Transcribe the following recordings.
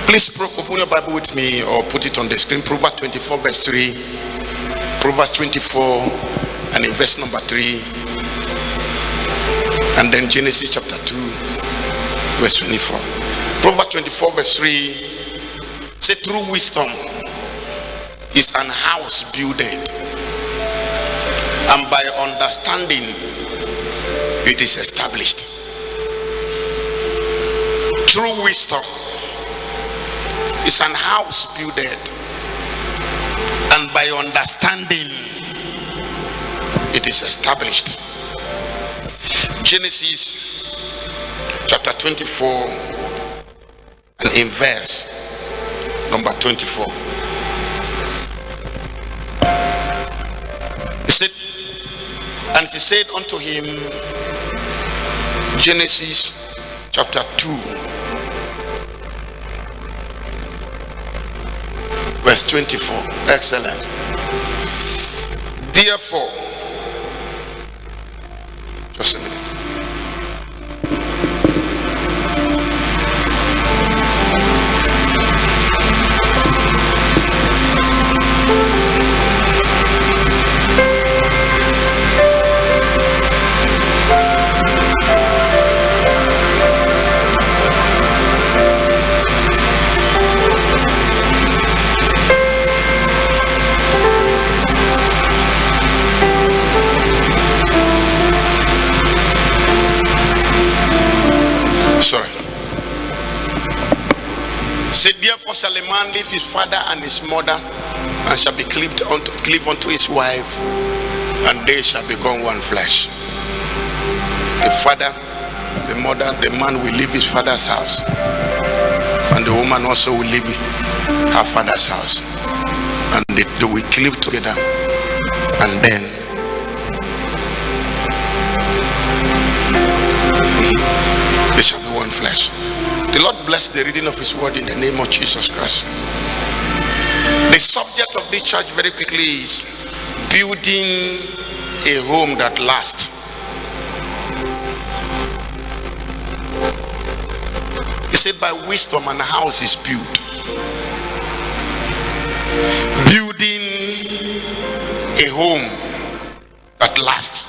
Please open your Bible with me or put it on the screen. Proverbs 24 verse 3, Proverbs 24 and in verse number 3, and then Genesis chapter 2 verse 24. Proverbs 24 verse 3 say, true wisdom is an house builded, and by understanding it is established. True wisdom is an house builded, and by understanding it is established. Genesis chapter 24 and in verse number 24. He said, and she said unto him, Genesis chapter 2 verse 24. Excellent. Therefore, just a minute. Therefore shall a man leave his father and his mother, and shall be cleaved unto his wife, and they shall become one flesh. The father, the mother, the man will leave his father's house, and the woman also will leave her father's house, and they will cleave together, and then they shall be one flesh. The Lord bless the reading of his word in the name of Jesus Christ. The subject of this church very quickly is building a home that lasts. He said by wisdom and a house is built. Building a home that lasts.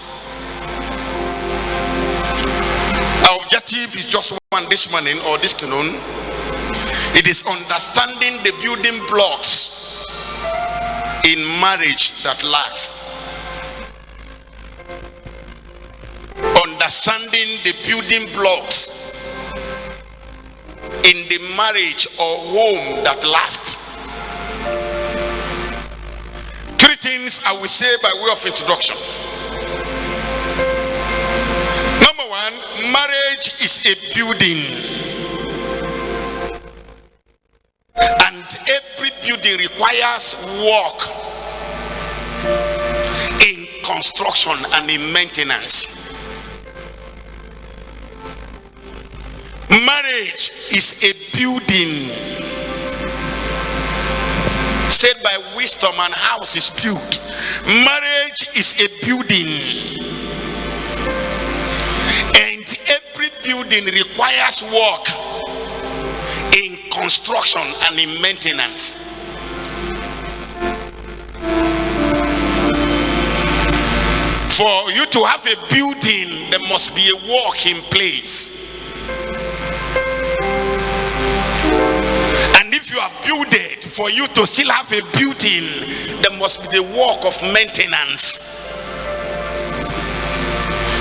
Our objective is just one this morning or this afternoon. It is understanding the building blocks in marriage that last. Understanding the building blocks in the marriage or home that lasts. Three things I will say by way of introduction. Number one, marriage is a building, and every building requires work in construction and in maintenance. Marriage is a building. Said by wisdom and house is built. Marriage is a building, and every building requires work in construction and in maintenance. For you to have a building, there must be a work in place. And if you have built it, for you to still have a building, there must be the work of maintenance.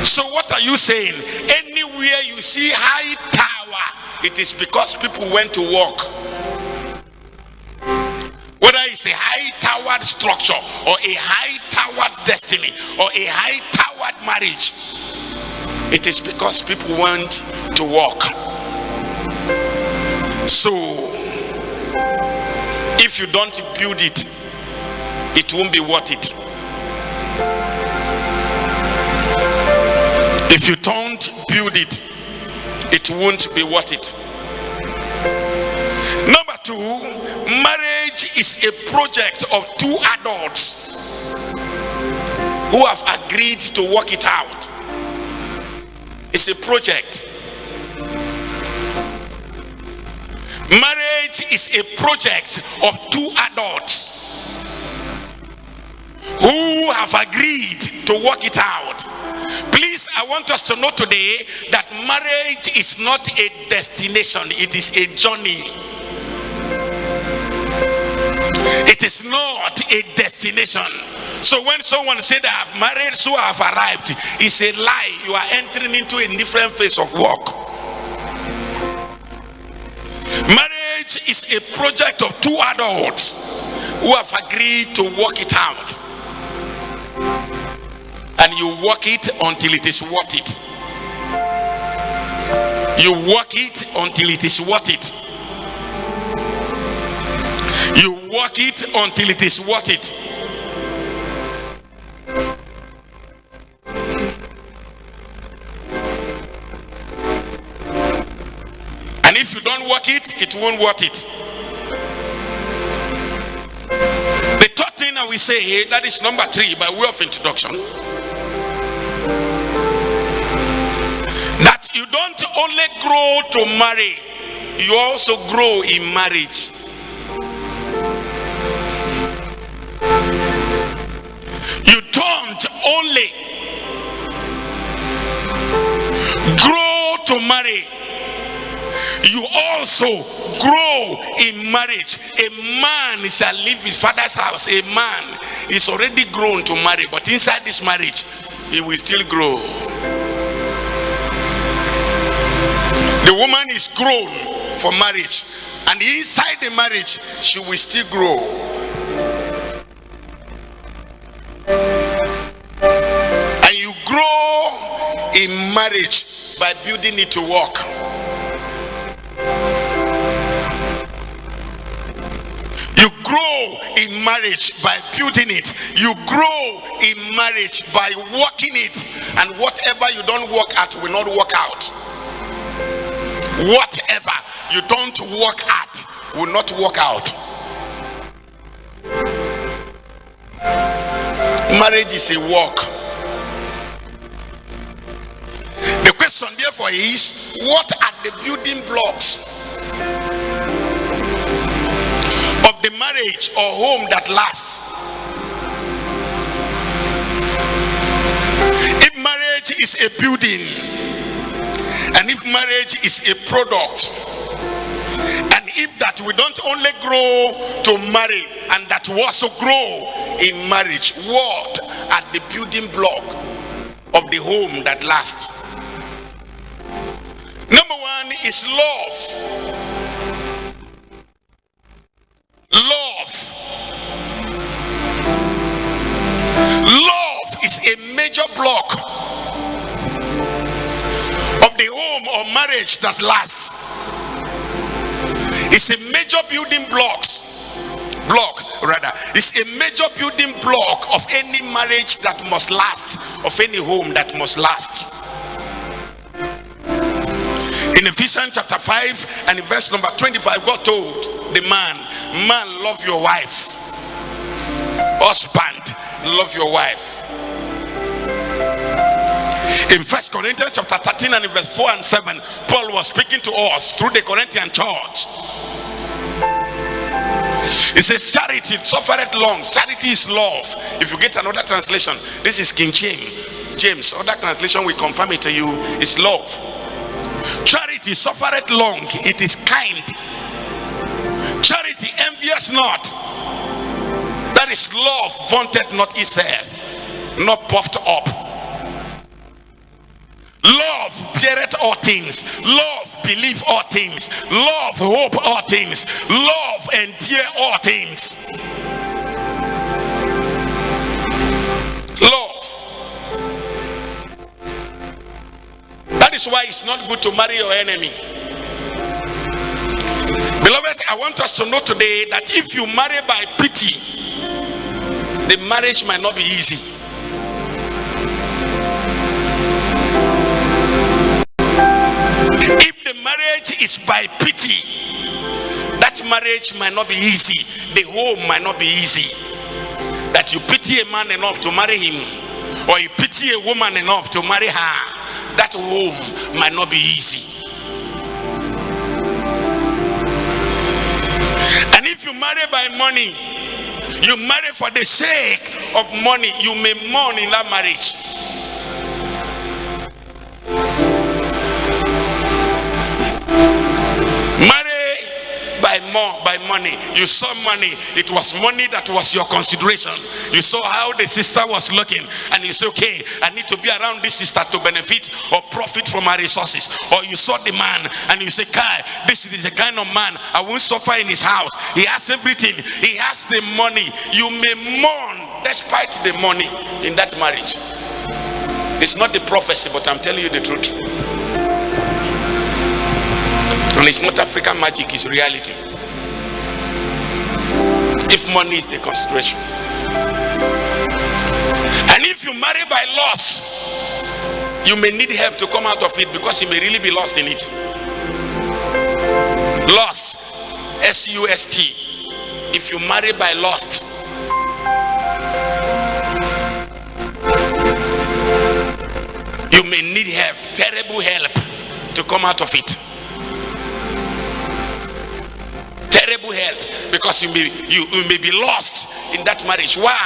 So what are you saying? Anywhere you see high tower, it is because people went to work. Whether it's a high towered structure or a high towered destiny or a high towered marriage, it is because people went to work. So if you don't build it, it won't be worth it. If you don't build it, it won't be worth it. Number two, marriage is a project of two adults who have agreed to work it out. It's a project. Marriage is a project of two adults who have agreed to work it out. Please, I want us to know today that marriage is not a destination, it is a journey. It is not a destination. So when someone said I have married, so I have arrived, it's a lie. You are entering into a different phase of work. Marriage is a project of two adults who have agreed to work it out. And you work it until it is worth it. You work it until it is worth it. You work it until it is worth it. And if you don't work it, it won't worth it. The third thing I will say, that is number 3 by way of introduction, that you don't only grow to marry, you also grow in marriage. You don't only grow to marry, you also grow in marriage. A man shall leave his father's house. A man is already grown to marry, but inside this marriage he will still grow. The woman is grown for marriage, and inside the marriage she will still grow. And you grow in marriage by building it to work. You grow in marriage by building it. You grow in marriage by working it. And whatever you don't work at will not work out. Whatever you don't work at will not work out. Marriage is a work. The question therefore is, what are the building blocks of the marriage or home that lasts? If marriage is a building, and if marriage is a product, and if that we don't only grow to marry, and that we also grow in marriage, what are the building block of the home that lasts? Number 1 is love. Love. Love is a major block of the home or marriage that lasts. It's a major building block. It's a major building block of any marriage that must last, of any home that must last. In Ephesians chapter 5 and in verse number 25, God told the man, love your wife. Husband, love your wife. In 1 Corinthians chapter 13 and in verse 4 and 7, Paul was speaking to us through the Corinthian church. He says, charity suffereth long. Charity is love. If you get another translation, this is King James. Other translation will confirm it to you. It's love. Charity suffereth long. It is kind. Charity envious not. That is love vaunted not itself, not puffed up. Love beareth all things. Love believe all things. Love hope all things. Love endure all things. Love. That is why it's not good to marry your enemy. Beloved, I want us to know today that if you marry by pity, the marriage might not be easy. If the marriage is by pity, that marriage might not be easy. The home might not be easy. That you pity a man enough to marry him, or you pity a woman enough to marry her, that home might not be easy. marry by money, you marry for the sake of money, you may mourn in that marriage. By money, you saw money, it was money that was your consideration. You saw how the sister was looking, and you say, okay, I need to be around this sister to benefit or profit from her resources. Or you saw the man and you say, Kai, this is the kind of man I won't suffer in his house. He has everything, he has the money. You may mourn despite the money in that marriage. It's not the prophecy, but I'm telling you the truth. And it's not African magic, it's reality. If money is the consideration. And if you marry by loss, you may need help to come out of it, because you may really be lost in it. Lost, S-U-S-T. If you marry by lust, you may need help, terrible help, to come out of it. Terrible help, because you may be lost in that marriage. Why?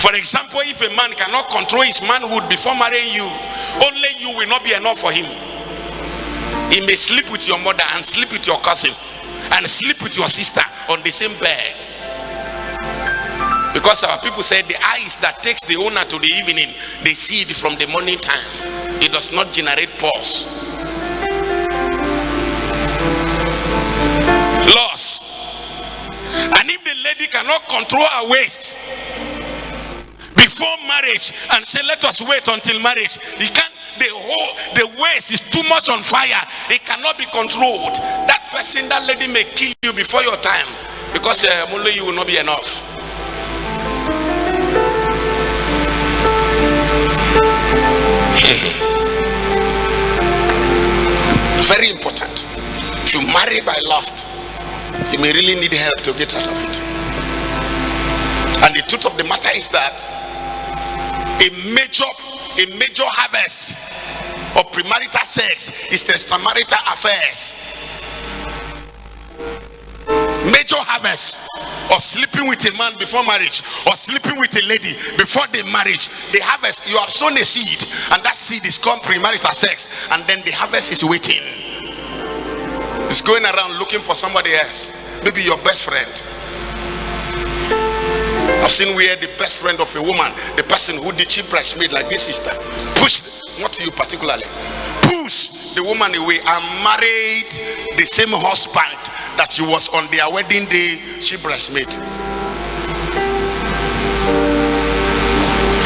For example, if a man cannot control his manhood before marrying you, only you will not be enough for him. He may sleep with your mother and sleep with your cousin and sleep with your sister on the same bed, because our people said the eyes that takes the owner to the evening, they see it from the morning time. It does not generate pause. Loss. And if the lady cannot control her waist before marriage and say, let us wait until marriage, he can't. The waist is too much on fire, it cannot be controlled. That person, that lady may kill you before your time, because only you will not be enough. Very important. If you marry by lust, you may really need help to get out of it. And the truth of the matter is that a major harvest of premarital sex is extramarital affairs. Major harvest of sleeping with a man before marriage, or sleeping with a lady before the marriage. The harvest, you have sown a seed, and that seed is called premarital sex, and then the harvest is waiting. It's going around looking for somebody else, maybe your best friend. I've seen where the best friend of a woman, the person who did cheap bridesmaid like this sister, pushed, not you particularly, pushed the woman away and married the same husband that she was on their wedding day cheap bridesmaid.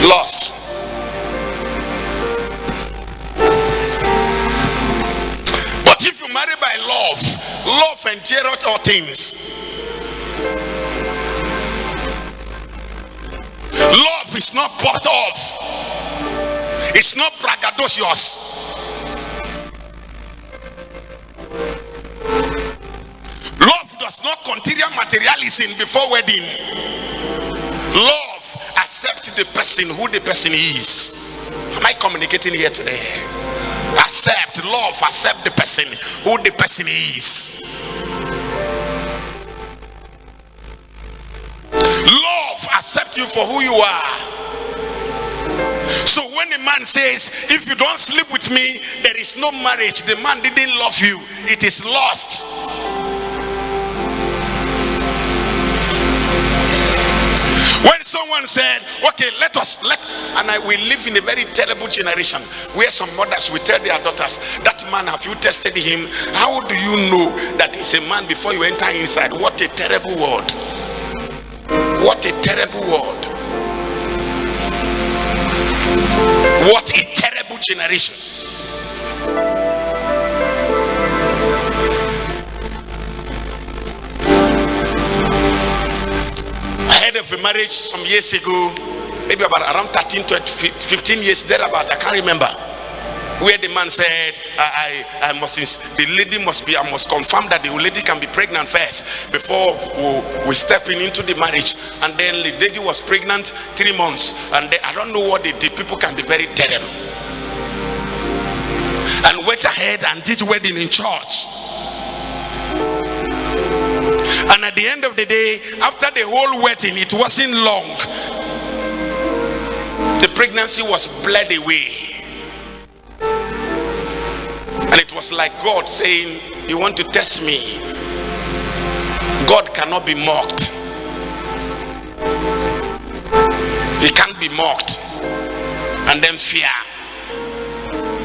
Lost. But if you marry by love endureth all things. Love is not bought off. It's not braggadocious. Love does not continue materialism before wedding. Love accepts the person who the person is. Am I communicating here today? Accept, love, accept the person who the person is. Love accept you for who you are. So when a man says, if you don't sleep with me, there is no marriage, the man didn't love you. It is lost. When someone said, okay, we live in a very terrible generation where some mothers will tell their daughters, that man, have you tested him? How do you know that he's a man before you enter inside? What a terrible word. What a terrible word. What a terrible generation. I heard of a marriage some years ago, maybe about around 13 to 15 years thereabout, I can't remember, where the man said, I must confirm that the lady can be pregnant first before we step into the marriage. And then the lady was pregnant 3 months, and then, I don't know what they did. People can be very terrible. And went ahead and did wedding in church. And at the end of the day, after the whole wedding, it wasn't long. The pregnancy was bled away. And it was like God saying, you want to test me? God cannot be mocked. He can't be mocked. And then fear.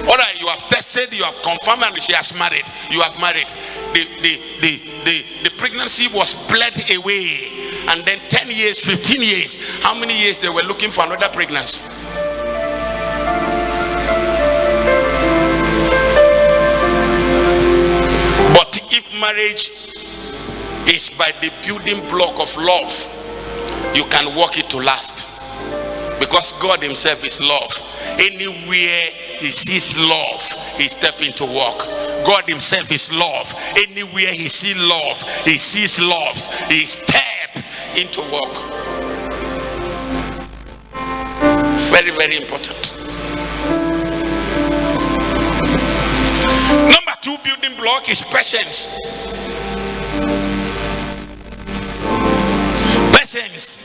All right, you have tested, you have confirmed, and she has married. You have married. The pregnancy was bled away. And then 10 years, 15 years, how many years they were looking for another pregnancy? But if marriage is by the building block of love, you can work it to last. Because God himself is love. Anywhere he sees love, he steps into work. God himself is love. Anywhere he sees love, he sees love, he steps into work. Very, very important. Number 2 building block is patience. Patience.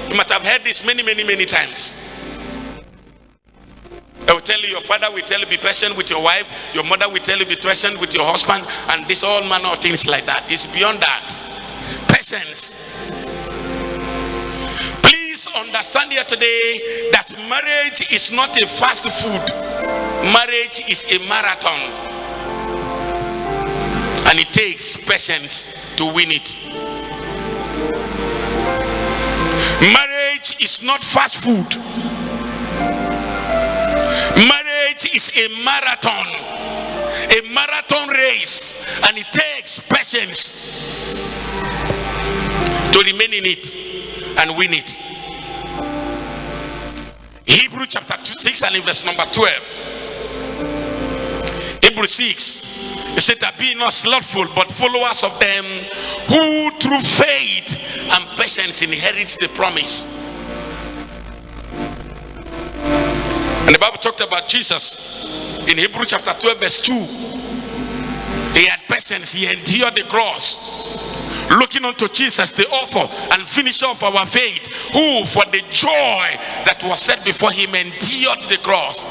You must have heard this many times. I will tell you, your father will tell you be patient with your wife, your mother will tell you be patient with your husband, and this all manner of things like that. It's beyond that. Patience. Please understand here today that marriage is not a fast food. Marriage is a marathon, and it takes patience to win it. Marriage is not fast food. Marriage is a marathon race, and it takes patience to remain in it and win it. Hebrew chapter 6 and in verse number 12. Hebrew 6. It said that be not slothful, but followers of them who through faith and patience inherit the promise. And the Bible talked about Jesus in Hebrew chapter 12 verse 2. He had patience, he endured the cross, looking unto Jesus, the author and finisher of our faith, who for the joy that was set before him endured the cross.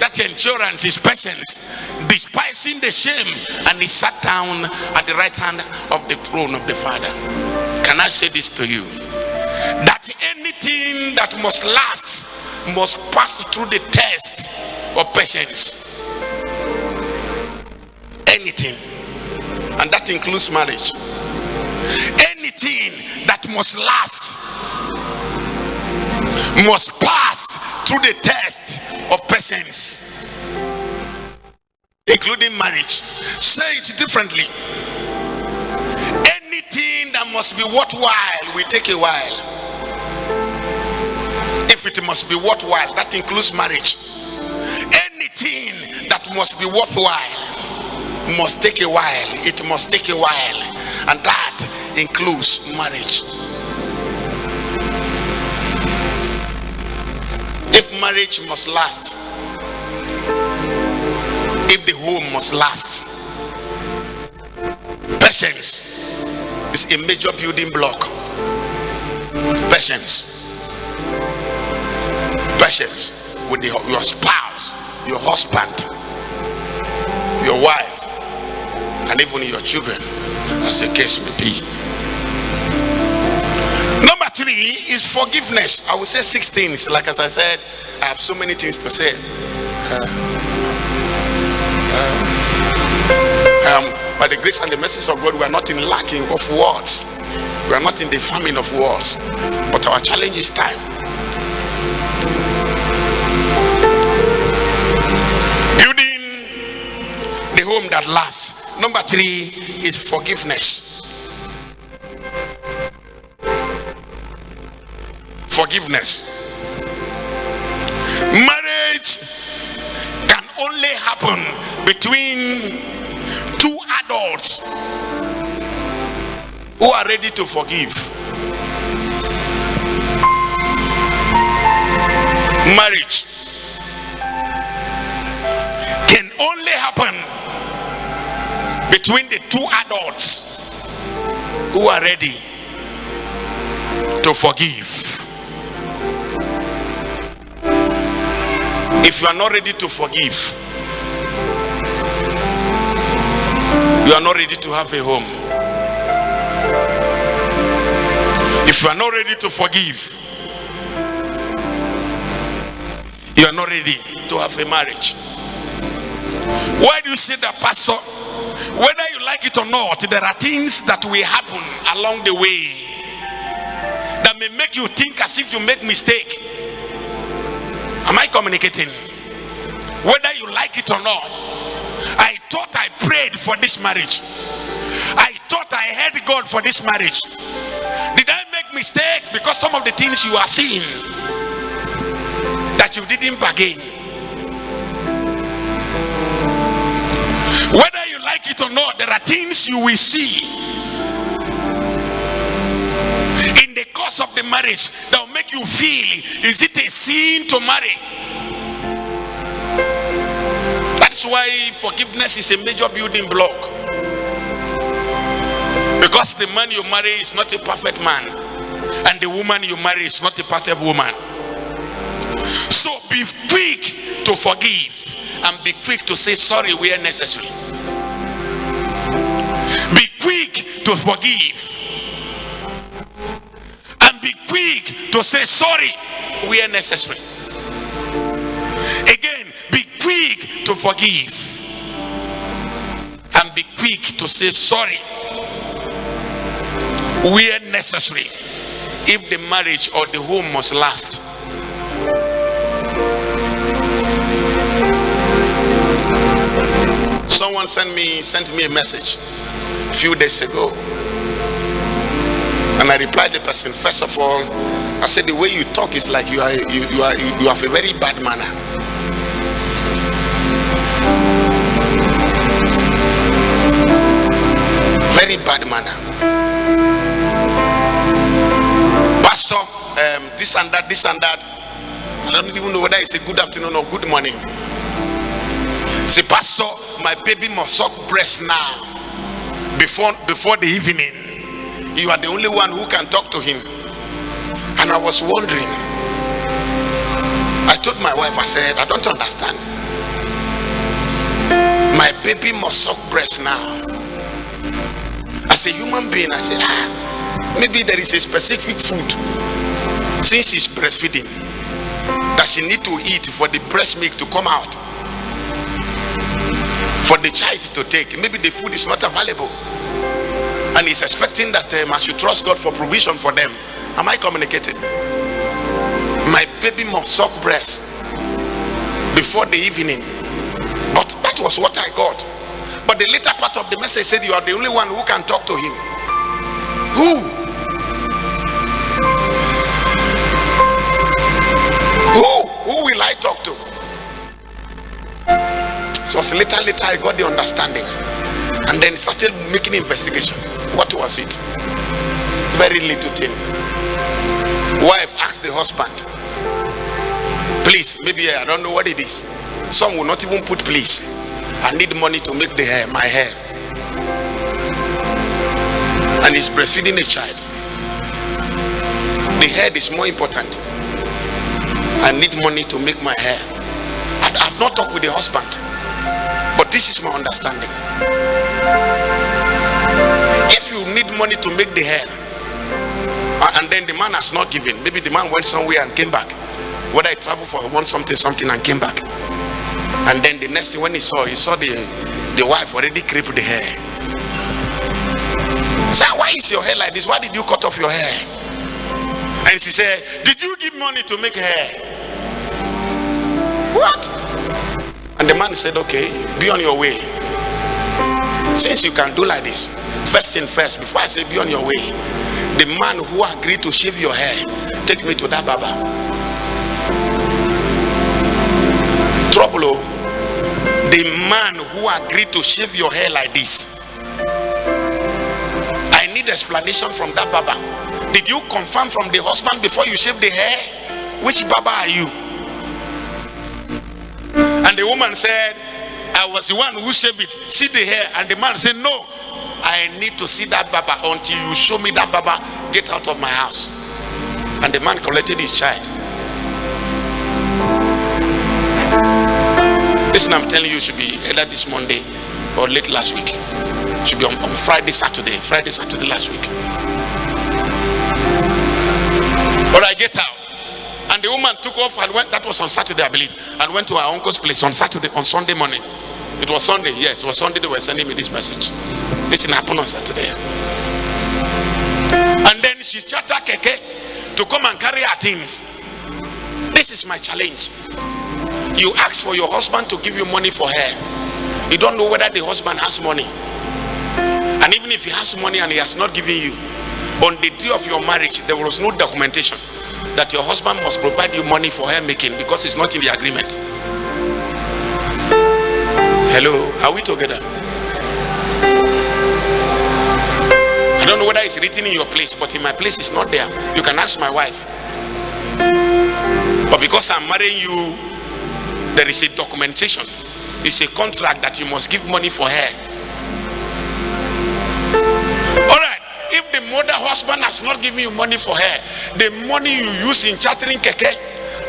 That endurance is patience, despising the shame, and he sat down at the right hand of the throne of the Father. Can I say this to you? That anything that must last must pass through the test of patience. Anything, and that includes marriage. Anything that must last must pass through the test of patience, including marriage. Say it differently. Anything that must be worthwhile will take a while. If it must be worthwhile, that includes marriage. Anything that must be worthwhile must take a while. It must take a while, and that includes marriage. If marriage must last, if the home must last, patience is a major building block. Patience with your spouse, your husband, your wife, and even your children, as the case may be. Number 3 is forgiveness. I will say 6 things. Like as I said, I have so many things to say. By the grace and the mercy of God, we are not in lacking of words. We are not in the famine of words. But our challenge is time. Building the home that lasts. Number 3 is forgiveness. Forgiveness. Marriage can only happen between 2 adults who are ready to forgive. Marriage can only happen between the two adults who are ready to forgive. If you are not ready to forgive, you are not ready to have a home. If you are not ready to forgive, you are not ready to have a marriage. Why do you say that, Pastor? Whether you like it or not, there are things that will happen along the way that may make you think as if you make mistake. Am I communicating? Whether you like it or not, I thought I prayed for this marriage. I thought I heard God for this marriage. Did I make mistake because some of the things you are seeing that you didn't bargain? Whether you like it or not, there are things you will see in the course of the marriage that will make you feel, is it a sin to marry? That's why forgiveness is a major building block. Because the man you marry is not a perfect man, and the woman you marry is not a perfect woman. So be quick to forgive and be quick to say sorry where necessary. Be quick to forgive and be quick to say sorry where necessary. Again, be quick to forgive and be quick to say sorry where necessary, if the marriage or the home must last. Someone sent me a message a few days ago, and I replied the person. First of all, I said, the way you talk is like you have a very bad manner. Very bad manner. Pastor, this and that. I don't even know whether it's a good afternoon or good morning. Say, Pastor, my baby must suck breast now. Before the evening. You are the only one who can talk to him. And I was wondering. I told my wife, I said, I don't understand. My baby must suck breast now. As a human being, I said, maybe there is a specific food, since she's breastfeeding, that she need to eat for the breast milk to come out, for the child to take. Maybe the food is not available, and he's expecting that I should trust God for provision for them. Am I communicating? My baby must suck breast before the evening. But that was what I got. But the later part of the message said, you are the only one who can talk to him. Who will I talk to? So later I got the understanding, and then started making investigation. What was it? Very little thing. Wife asked the husband, please, maybe I don't know what it is. Some will not even put please. I need money to make my hair. And he's breastfeeding a child. The head is more important. I need money to make my hair. I've not talked with the husband, but this is my understanding. If you need money to make the hair, and then the man has not given, maybe the man went somewhere and came back, whether he traveled for something and came back, and then the next thing when he saw the wife already clipped the hair. Say, why is your hair like this? Why did you cut off your hair? And she said, did you give money to make hair? What? And the man said, okay, be on your way. Since you can do like this, first thing first, before I say be on your way, the man who agreed to shave your hair, take me to that barber. Trouble. The man who agreed to shave your hair like this, I need explanation from that barber. Did you confirm from the husband before you shave the hair? Which barber are you? And the woman said, I was the one who shaved it. See the hair. And the man said, no, I need to see that baba. Until you show me that baba, get out of my house. And the man collected his child. Listen, I'm telling you, should be either this Monday or late last week. Should be on Friday, Saturday last week. But I get out. And the woman took off and went, that was on Saturday, I believe, and went to her uncle's place on Sunday morning. It was Sunday, yes, it was Sunday they were sending me this message. Listen, happened on Saturday. And then she chartered keke to come and carry her things. This is my challenge. You ask for your husband to give you money for her. You don't know whether the husband has money. And even if he has money and he has not given you, on the day of your marriage, there was no documentation that your husband must provide you money for hair making because it's not in the agreement. Hello, are we together? I don't know whether it's written in your place, but in my place it's not there. You can ask my wife. But because I'm marrying you, there is a documentation. It's a contract that you must give money for her. Alright, if the mother husband has not given you money for her, the money you use in chartering keke,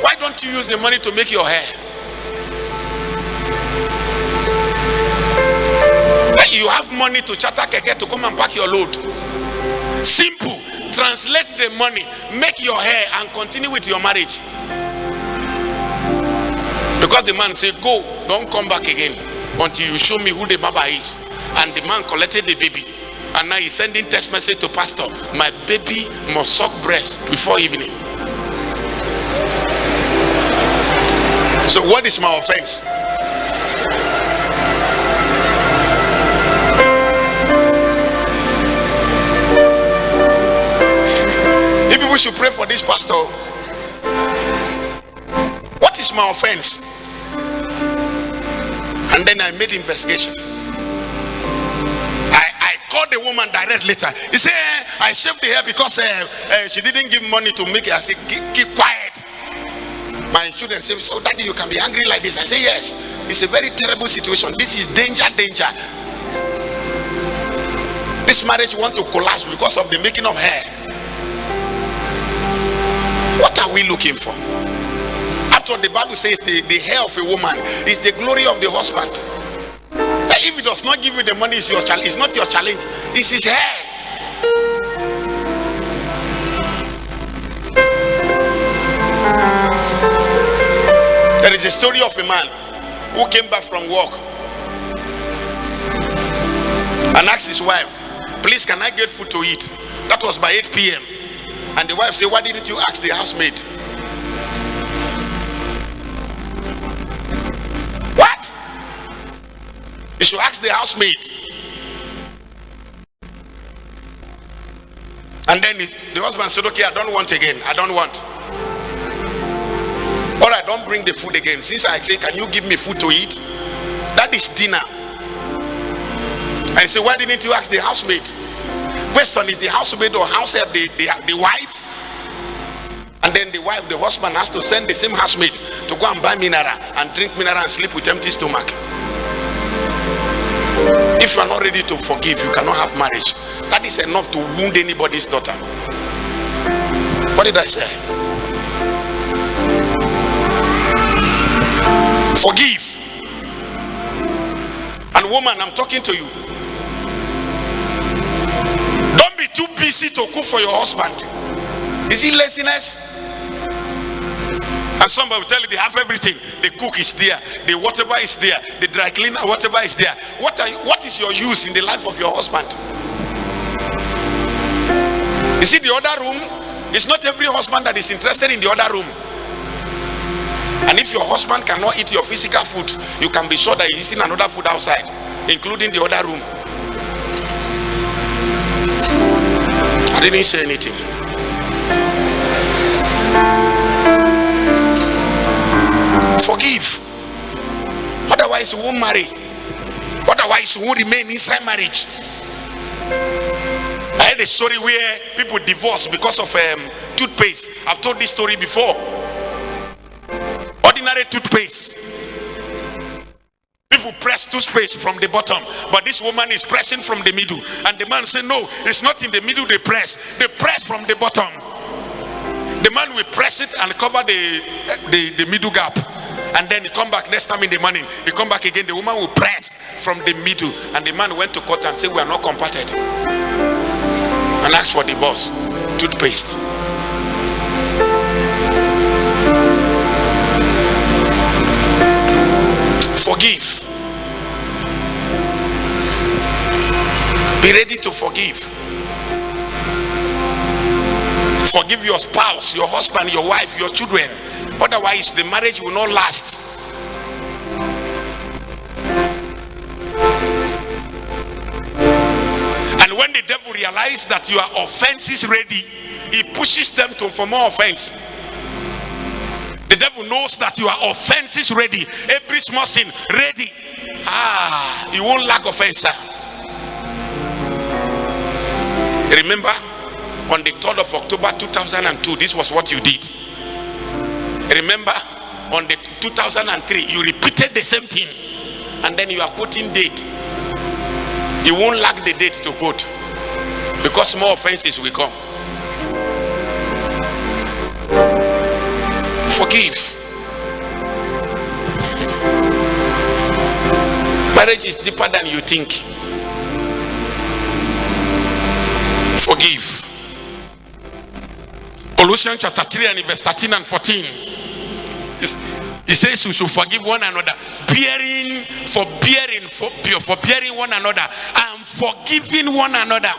why don't you use the money to make your hair? You have money to charter keke to come and pack your load. Simple. Translate the money, make your hair, and continue with your marriage. Because the man said, go, don't come back again until you show me who the baba is. And the man collected the baby. And now he's sending text message to pastor, my baby must suck breast before evening. So what is my offense? If people should pray for this pastor, what is my offense? And then I made investigation. I called the woman direct later. He said, I shaved the hair because she didn't give money to make it. I said, keep quiet. My children said, so daddy, you can be angry like this? I say, yes. It's a very terrible situation. This is danger. This marriage want to collapse because of the making of hair. What are we looking for? After all, the Bible says the hair of a woman is the glory of the husband. If he does not give you the money, it's not your challenge, it's his hair. There is a story of a man who came back from work and asked his wife, please, can I get food to eat? That was by 8 p.m. And the wife said, why didn't you ask the housemaid? What? You should ask the housemaid. And then the husband said, okay, I don't want again. I don't want. All right, don't bring the food again. Since I say, can you give me food to eat? That is dinner. And he said, why didn't you ask the housemaid? Question, is the housemaid or househelp the wife? And then the husband has to send the same housemaid to go and buy mineral and drink mineral and sleep with empty stomach. If you are not ready to forgive, you cannot have marriage. That is enough to wound anybody's daughter. What did I say? Forgive. And woman, I'm talking to you. Don't be too busy to cook for your husband. Is it laziness? And somebody will tell you they have everything. The cook is there, the whatever is there, the dry cleaner, whatever is there. What is your use in the life of your husband? You see, the other room, it's not every husband that is interested in the other room. And if your husband cannot eat your physical food, you can be sure that he's eating another food outside, including the other room. I didn't say anything. Forgive. Otherwise you won't marry. Otherwise you won't remain inside marriage. I heard a story where people divorce because of toothpaste. I've told this story before. Ordinary toothpaste. People press toothpaste from the bottom, but this woman is pressing from the middle. And the man said, no, it's not in the middle they press from the bottom. The man will press it and cover the middle gap. And then he come back next time in the morning. He come back again. The woman will press from the middle. And the man went to court and said, we are not compatible. And asked for divorce. Toothpaste. Forgive. Be ready to forgive. Forgive your spouse, your husband, your wife, your children. Otherwise, the marriage will not last. And when the devil realizes that your offense is ready, he pushes them for more offense. The devil knows that your offense is ready. Every small sin ready. You won't lack offense. Remember, on the 3rd of October 2002, this was what you did. Remember, on the 2003, you repeated the same thing, and then you are quoting date. You won't lack the date to quote, because more offenses will come. Forgive. Marriage is deeper than you think. Forgive. Colossians chapter 3 and verse 13 and 14. It says we should forgive one another, bearing one another and forgiving one another.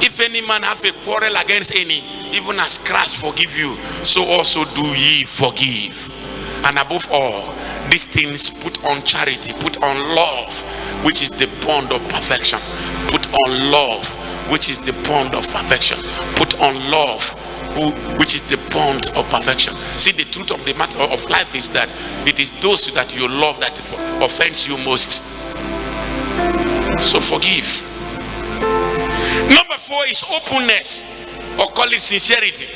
If any man have a quarrel against any, even as Christ forgive you, so also do ye forgive. And above all, these things put on charity, put on love, which is the bond of perfection. Put on love, which is the bond of perfection. Put on love, which is the bond of perfection. See, the truth of the matter of life is that it is those that you love that offends you most. So forgive. Number 4 is openness, or call it sincerity.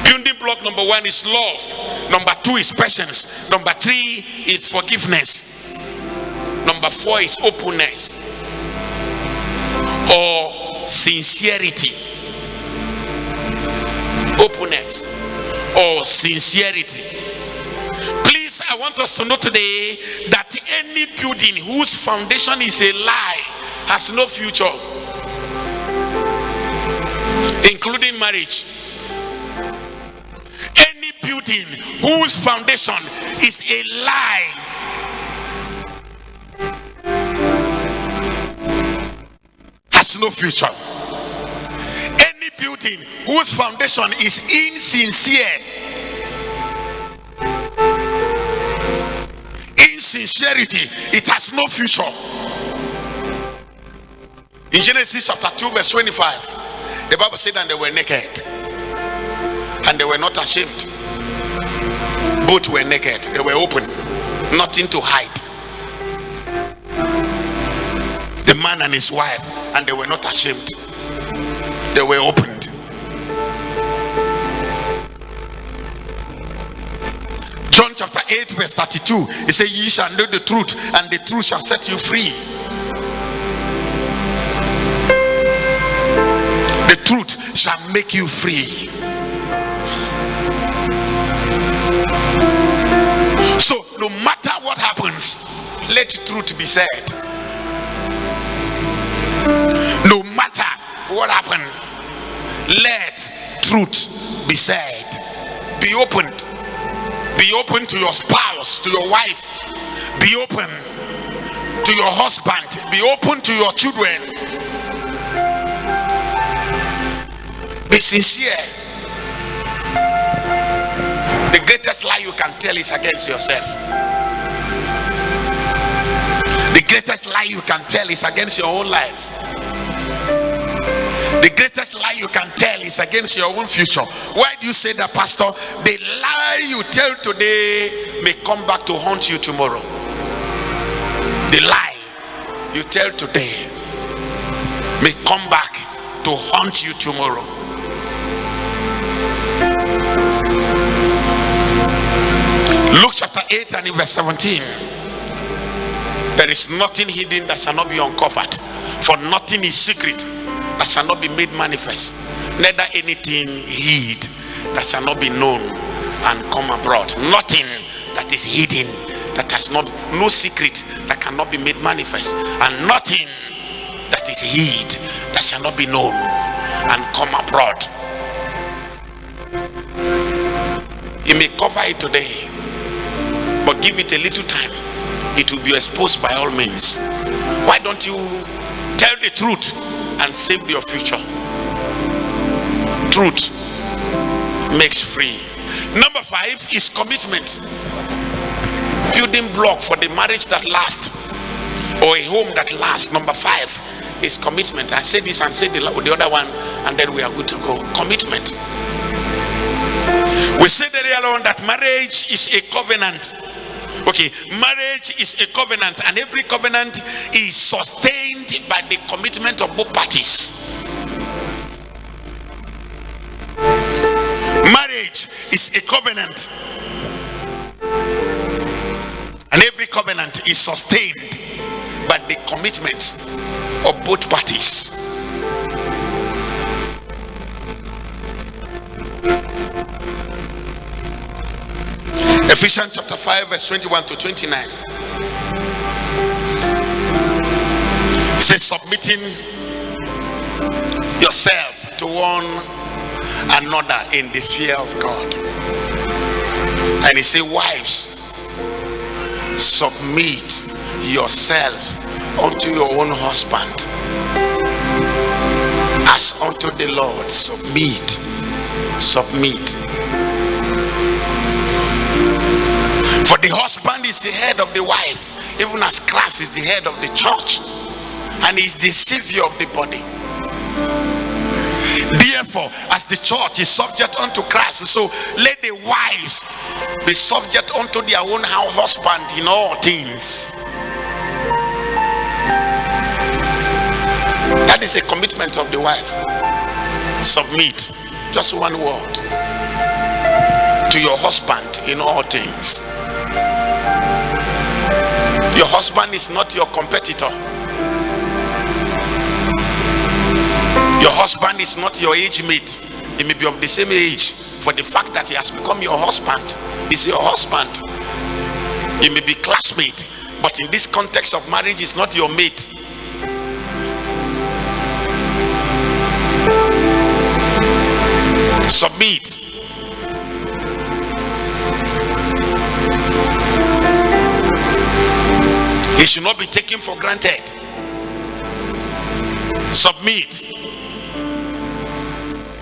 Building block number 1 is love. Number 2 is patience. Number 3 is forgiveness. Number 4 is openness or sincerity. Openness or sincerity. Please, I want us to know today that any building whose foundation is a lie has no future, including marriage. Any building whose foundation is a lie has no future. Any building whose foundation is insincere, insincerity, it has no future. In Genesis chapter 2 verse 25, the Bible said, and they were naked and they were not ashamed. Both were naked, they were open, nothing to hide. The man and his wife, and they were not ashamed, they were opened. John chapter 8 verse 32, it says, ye shall know the truth, and the truth shall set you free. The truth shall make you free. So no matter what happens, let truth be said. No matter what happened, let truth be said. Be opened. Be open to your spouse, to your wife. Be open to your husband. Be open to your children. Be sincere. The greatest lie you can tell is against yourself. The greatest lie you can tell is against your own life. The greatest lie you can tell is against your own future. Why do you say that, Pastor? The lie you tell today may come back to haunt you tomorrow. The lie you tell today may come back to haunt you tomorrow. Luke chapter 8 and verse 17. There is nothing hidden that shall not be uncovered, for nothing is secret that shall not be made manifest, neither anything hid that shall not be known and come abroad. Nothing that is hidden that has not, no secret that cannot be made manifest, and nothing that is hid that shall not be known and come abroad. You may cover it today, but give it a little time, it will be exposed by all means. Why don't you tell the truth and save your future? Truth makes free. Number 5 is commitment. Building block for the marriage that lasts, or a home that lasts. Number 5 is commitment. I say this and say the other one, and then we are good to go. Commitment. We said earlier on that marriage is a covenant. Okay, marriage is a covenant, and every covenant is sustained by the commitment of both parties. Marriage is a covenant, and every covenant is sustained by the commitment of both parties. Ephesians chapter 5 verse 21 to 29 says, submitting yourself to one another in the fear of God. And he said, wives, submit yourself unto your own husband as unto the Lord. Submit. For the husband is the head of the wife, even as Christ is the head of the church, and is the savior of the body. Therefore, as the church is subject unto Christ, so let the wives be subject unto their own husband in all things. That is a commitment of the wife. Submit. Just one word. To your husband in all things. Your husband is not your competitor. Your husband is not your age mate. He may be of the same age. For the fact that he has become your husband, is your husband. He may be classmate, but in this context of marriage, is not your mate. Submit. It should not be taken for granted. Submit.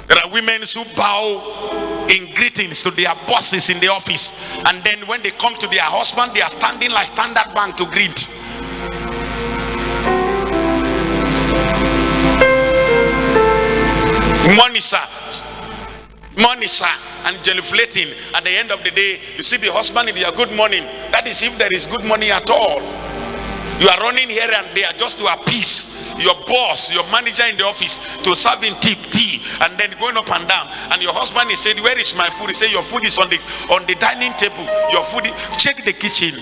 There are women who bow in greetings to their bosses in the office, and then when they come to their husband, they are standing like Standard Bank to greet. Money, sir. Money, sir. And genuflating. At the end of the day, you see the husband in their good morning. That is if there is good money at all. You are running here and there just to appease your boss, your manager in the office, to serve in tea, and then going up and down. And your husband is saying, where is my food? He said, your food is on the dining table. Your food, check the kitchen.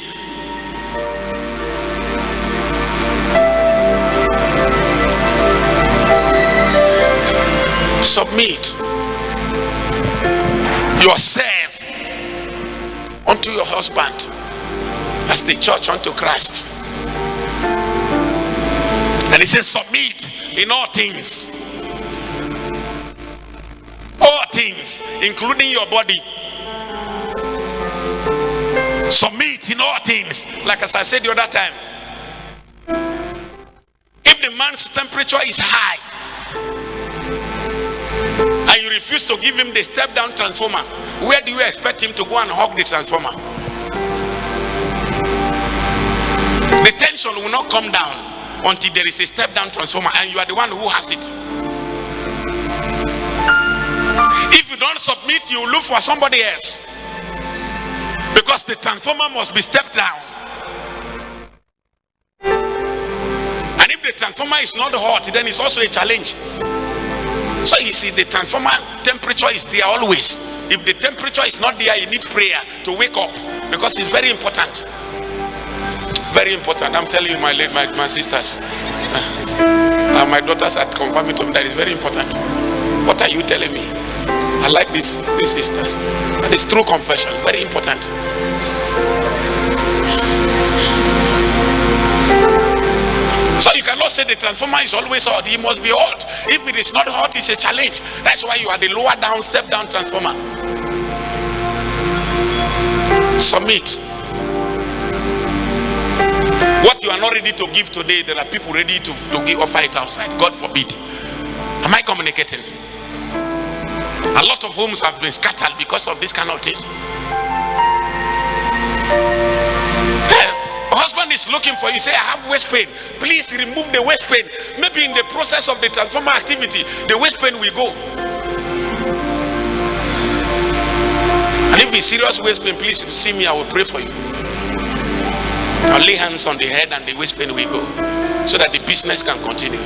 Submit yourself unto your husband as the church unto Christ. And he says, submit in all things. All things, including your body. Submit in all things. Like as I said the other time, if the man's temperature is high and you refuse to give him the step down transformer, where do you expect him to go and hug the transformer? The tension will not come down until there is a step down transformer, and you are the one who has it. If you don't submit, you look for somebody else, because the transformer must be stepped down. And if the transformer is not hot, then it's also a challenge. So you see, the transformer temperature is there always. If the temperature is not there, you need prayer to wake up, because it's very important. Very important. I'm telling you, my sisters, my daughters are confirming to me that is very important. What are you telling me? I like these sisters. That is true confession. Very important. So you cannot say the transformer is always hot. It must be hot. If it is not hot, it's a challenge. That's why you are the lower down, step down transformer. Submit. What you are not ready to give today, there are people ready to give, offer it outside. God forbid. Am I communicating? A lot of homes have been scattered because of this kind of thing. Husband is looking for you, say, I have waist pain. Please remove the waist pain. Maybe in the process of the transformer activity, the waist pain will go. And if it's serious waist pain, please see me, I will pray for you. I'll lay hands on the head and the waist pain will go, so that the business can continue.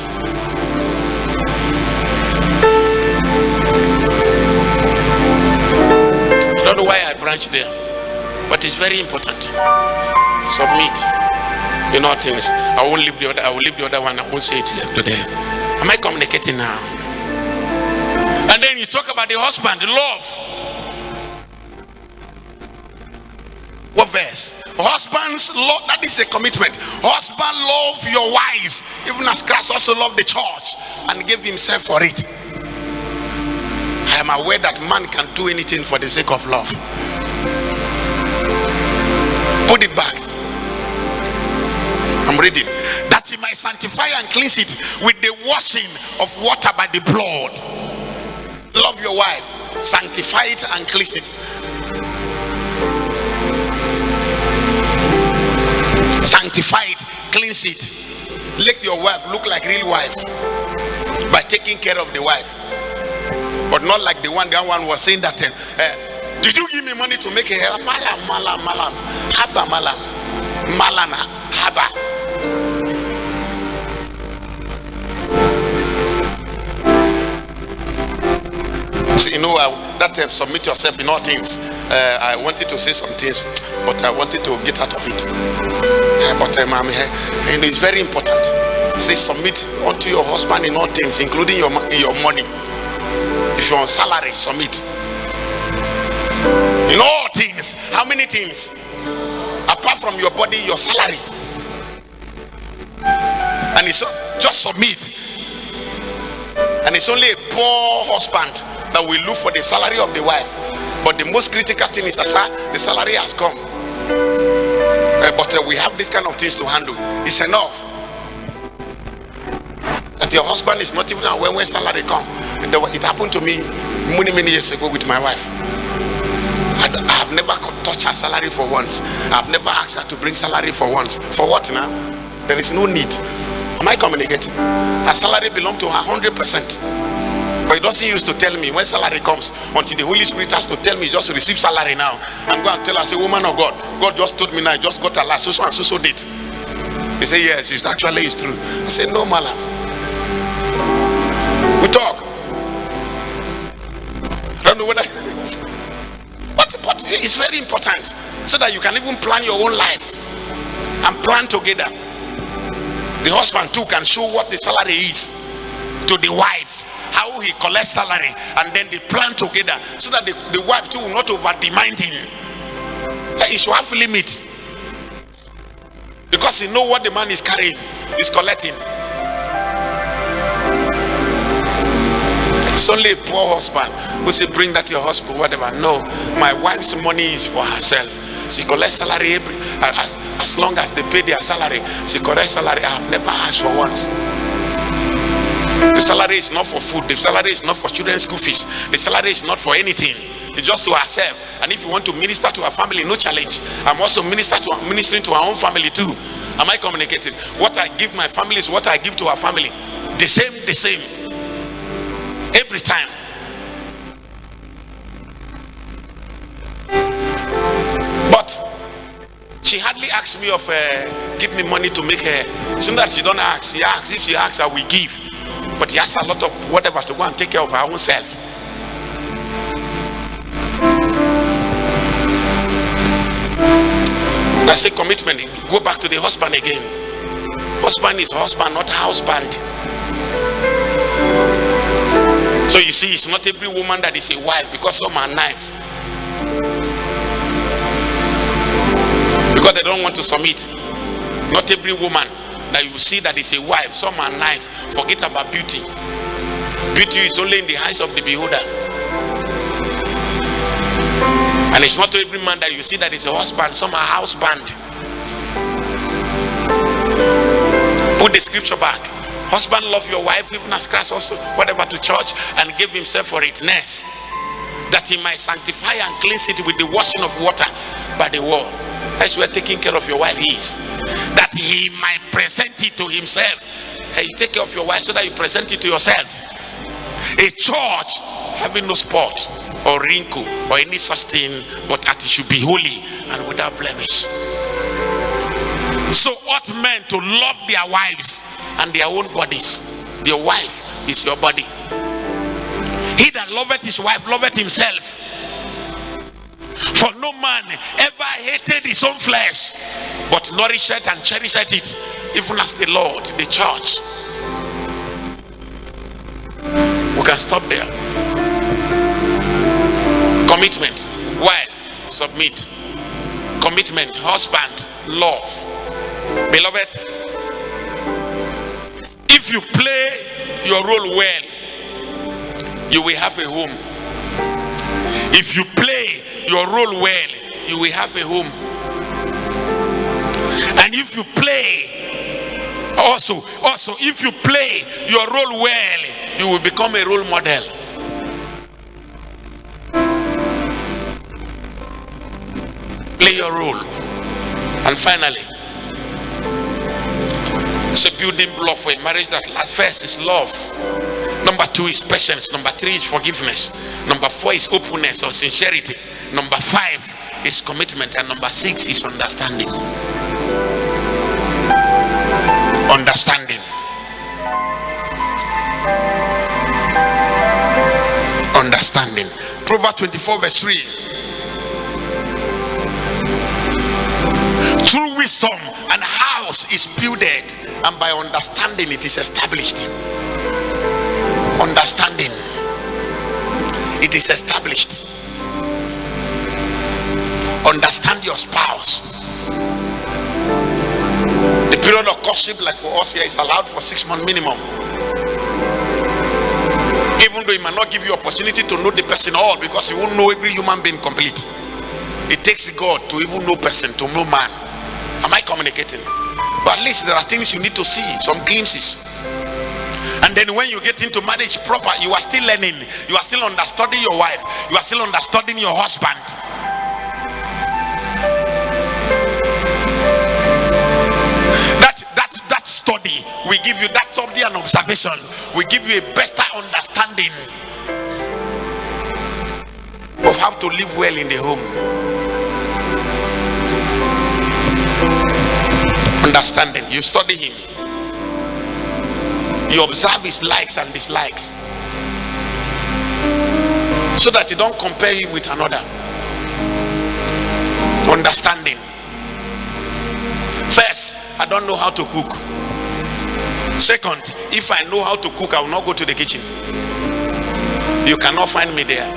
I don't know why I branched there, but it's very important. Submit. You know things. I won't leave the other. I will leave the other one. I won't say it here today. Am I communicating now? And then you talk about the husband, the love. What verse? Husbands love. That is a commitment. Husband, love your wives, even as Christ also loved the church and gave himself for it. I am aware that man can do anything for the sake of love. Put it back. I'm reading. That he might sanctify and cleanse it with the washing of water by the blood. Love your wife. Sanctify it and cleanse it. Sanctify it, cleanse it. Let your wife look like real wife by taking care of the wife, but not like the one was saying that did you give me money to make a hair? Malam haba malam haba. So, you know, that submit yourself in all things. I wanted to say some things, but I wanted to get out of it. But it's very important. Say submit unto your husband in all things, including your money. If you're on salary, submit. In all things. How many things? Apart from your body, your salary. And it's just submit. And it's only a poor husband that will look for the salary of the wife. But the most critical thing is the salary has come. But we have this kind of things to handle. It's enough that your husband is not even aware when salary come. It happened to me many years ago with my wife. I have never touched her salary for once. I've never asked her to bring salary for once. For what now? There is no need. Am I communicating? Her salary belongs to her 100%. But it doesn't used to tell me when salary comes until the Holy Spirit has to tell me just receive salary now. I'm going to tell her, say, woman of God, God just told me now, I just got a last so and so date. He said, yes, it's actually it's true. I said, no, malam. We talk. I don't know whether but it's very important so that you can even plan your own life and plan together. The husband too can show what the salary is to the wife, how he collects salary, and then they plan together so that the wife too will not over demand him. He should have limit because he know what the man is carrying, is collecting. It's only a poor husband who say bring that to your husband, whatever. No, my wife's money is for herself. She collects salary as long as they pay their salary. She collects salary. I have never asked for once. The salary is not for food. The salary is not for children's school fees. The salary is not for anything. It's just to herself. And if you want to minister to her family, no challenge. I'm also ministering to our own family too. Am I communicating? What I give my family is what I give to our family. The same. Every time. But she hardly asks me of give me money to make her. Soon that she don't ask, she asks. If she asks, I will give. But he has a lot of whatever to go and take care of her own self. I say commitment, go back to the husband again. Husband is husband, not houseband. So you see, it's not every woman that is a wife, because some are knife. Because they don't want to submit. Not every woman that you see that is a wife, some are knife. Forget about beauty. Beauty is only in the eyes of the beholder. And it's not every man that you see that is a husband, some are houseband. Put the scripture back. Husband, love your wife even as Christ also whatever to church and gave himself for it, that he might sanctify and cleanse it with the washing of water by the word. That's where taking care of your wife is, that he might present it to himself. Hey, you take care of your wife so that you present it to yourself. A church having no spot or wrinkle or any such thing, but that it should be holy and without blemish. So ought men to love their wives and their own bodies. Their wife is your body. He that loveth his wife loveth himself. For no man ever hated his own flesh, but nourisheth and cherisheth it, even as the Lord, the church. We can stop there. Commitment, wife, submit. Commitment, husband, love. Beloved, if you play your role well, you will have a home. If you play your role well, you will have a home. And if you play also if you play your role well, you will become a role model. Play your role. And finally, it's a building block for a marriage that lasts. First is love. Number 2 is patience. Number 3 is forgiveness. Number 4 is openness or sincerity. Number 5 is commitment. And number 6 is understanding. Understanding. Understanding. Proverbs 24 verse 3. Through wisdom an house is builded, and by understanding it is established. Understanding, it is established. Understand your spouse. The period of courtship, like for us here, is allowed for 6 months minimum. Even though it might not give you opportunity to know the person all, because you won't know every human being complete. It takes God to even know person, to know man. Am I communicating? But at least there are things you need to see, some glimpses. And then when you get into marriage proper, you are still learning. You are still understanding your wife. You are still understanding your husband. That study will give you, that study and observation will give you a better understanding of how to live well in the home. Understanding. You study him. You observe his likes and dislikes, so that you don't compare him with another. Understanding. First, I don't know how to cook. Second, if I know how to cook, I will not go to the kitchen. You cannot find me there.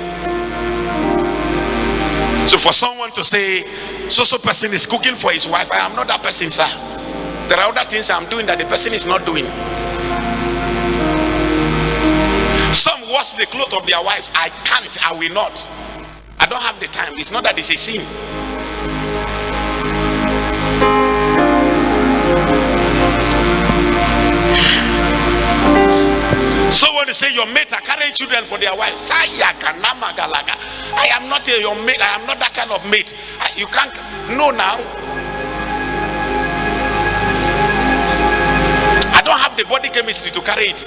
So for someone to say so person is cooking for his wife, I am not that person, sir. There are other things I'm doing that the person is not doing. Some wash the clothes of their wives. I can't, I will not. I don't have the time. It's not that it's a sin. So when they say your mates are carrying children for their wives, I am not your mate. I am not that kind of mate. You can't know now. I don't have the body chemistry to carry it.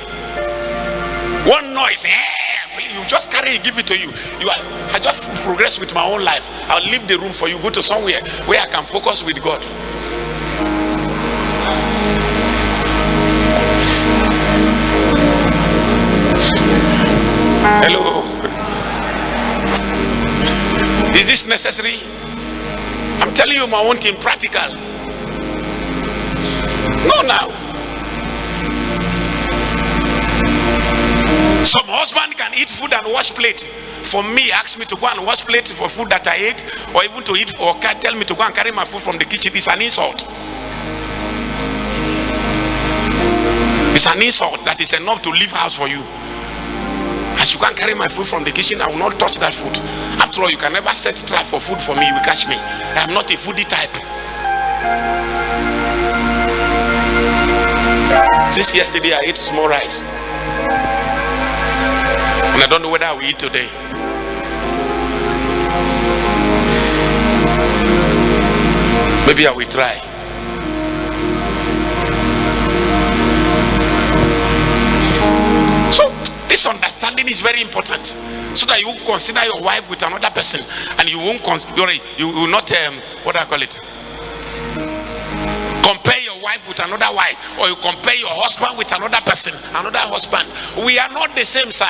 One noise, you just carry it, give it to you. I just progress with my own life. I'll leave the room for you. Go to somewhere where I can focus with God. Hello. Is this necessary? I'm telling you my own thing, practical. No, now. Some husband can eat food and wash plate. For me, ask me to go and wash plate for food that I ate, or even to eat, or can tell me to go and carry my food from the kitchen. It's an insult. It's an insult that is enough to leave house for you. As you can't carry my food from the kitchen, I will not touch that food. After all, you can never set trap for food for me. You will catch me. I am not a foodie type. Since yesterday, I ate small rice. And I don't know whether I will eat today. Maybe I will try. So this understanding is very important, so that you won't consider your wife with another person, and you won't you will not what do I call it? Compare your wife with another wife, or you compare your husband with another person, another husband. We are not the same, sir.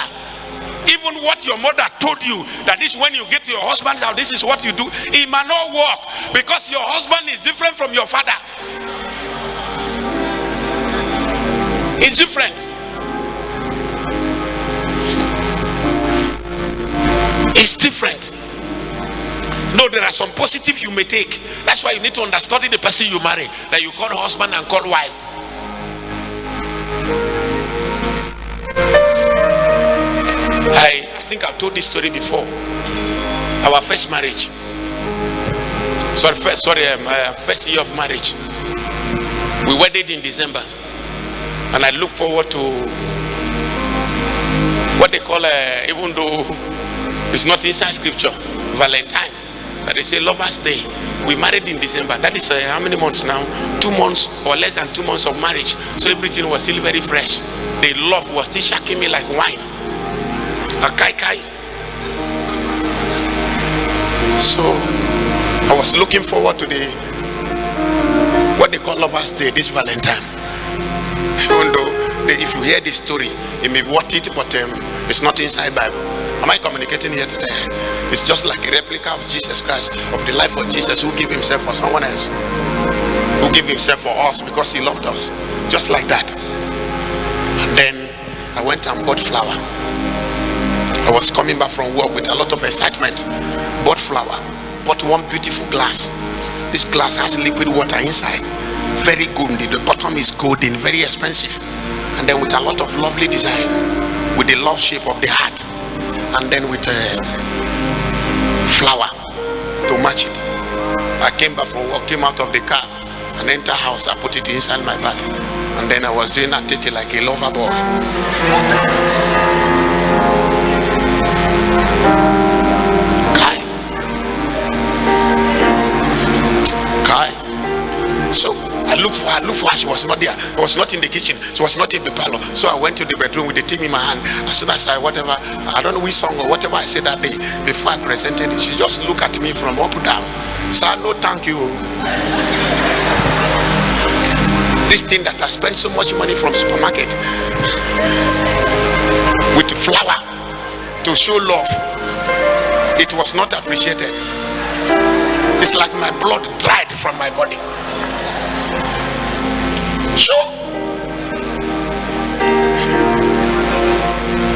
Even what your mother told you, that is when you get to your husband's house, this is what you do, it might not work, because your husband is different from your father. It's different. It's different. No, there are some positive you may take. That's why you need to understudy the person you marry, that you call husband and call wife. I think I've told this story before. Our first marriage. First year of marriage. We wedded in December, and I look forward to what they call, even though it's not inside scripture, Valentine. That they say Lovers' Day. We married in December. That is how many months now? 2 months or less than 2 months of marriage. So everything was still very fresh. The love was still shaking me like wine. A kai kai. So I was looking forward to what they call Lovers' Day, this Valentine. Even though if you hear this story, it may be worth it, but it's not inside Bible. Am I communicating here today? It's just like a replica of Jesus Christ, of the life of Jesus, who gave himself for someone else, who gave himself for us because he loved us, just like that. And then I went and bought flour. I was coming back from work with a lot of excitement. Bought flour, bought one beautiful glass. This glass has liquid water inside, very good. The bottom is golden, very expensive, and then with a lot of lovely design, with the love shape of the heart, and then with flour to match it. I came back from work, came out of the car and entered house. I put it inside my bag, and then I was doing a tete like a lover boy. Kai. So I looked for her. She was not there. I was not in the kitchen. She was not in the parlor. So I went to the bedroom with the TV in my hand. As soon as I don't know which song or whatever I said that day, before I presented it, she just looked at me from up down. Sir, no thank you. This thing that I spent so much money from supermarket with flour to show love, it was not appreciated. It's like my blood dried from my body. Sure.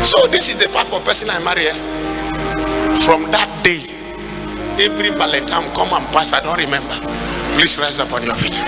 So this is the type of person I marry. From that day, every Valentine come and pass, I don't remember. Please rise up on your feet.